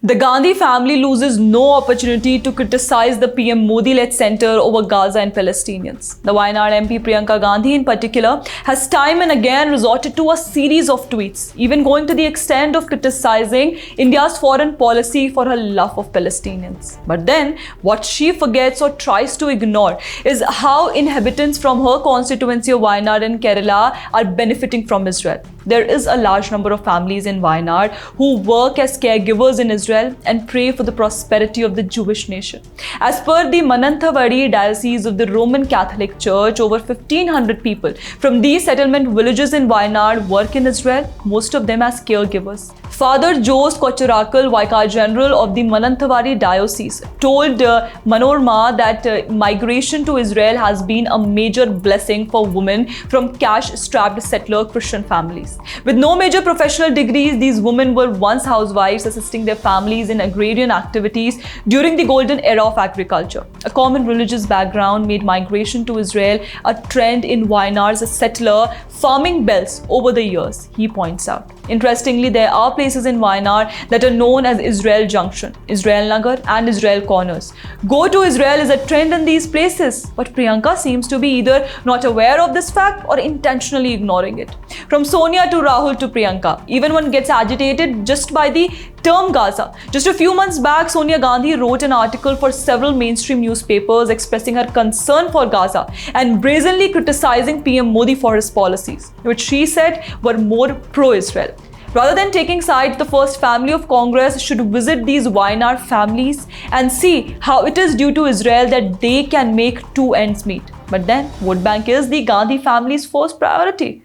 The Gandhi family loses no opportunity to criticize the PM Modi-led center over Gaza and Palestinians. The Wayanad MP Priyanka Gandhi in particular has time and again resorted to a series of tweets, even going to the extent of criticizing India's foreign policy for her love of Palestinians. But then, what she forgets or tries to ignore is how inhabitants from her constituency of Wayanad and Kerala are benefiting from Israel. There is a large number of families in Wayanad who work as caregivers in Israel and pray for the prosperity of the Jewish nation. As per the Mananthavadi Diocese of the Roman Catholic Church, over 1,500 people from these settlement villages in Wayanad work in Israel, most of them as caregivers. Father Jose Kocharakal, Vicar General of the Mananthavadi Diocese, told Manorama that migration to Israel has been a major blessing for women from cash-strapped settler Christian families. With no major professional degrees, these women were once housewives assisting their families in agrarian activities during the golden era of agriculture. A common religious background made migration to Israel a trend in Wayanad's settler farming belts over the years, he points out. Interestingly, there are places in Wayanad that are known as Israel Junction, Israel Nagar and Israel Corners. Go to Israel is a trend in these places, but Priyanka seems to be either not aware of this fact or intentionally ignoring it. From Sonia to Rahul to Priyanka, even one gets agitated just by the term Gaza. Just a few months back, Sonia Gandhi wrote an article for several mainstream newspapers expressing her concern for Gaza and brazenly criticizing PM Modi for his policies, which she said were more pro-Israel. Rather than taking sides, the first family of Congress should visit these Wayanad families and see how it is due to Israel that they can make two ends meet. But then, vote bank is the Gandhi family's first priority.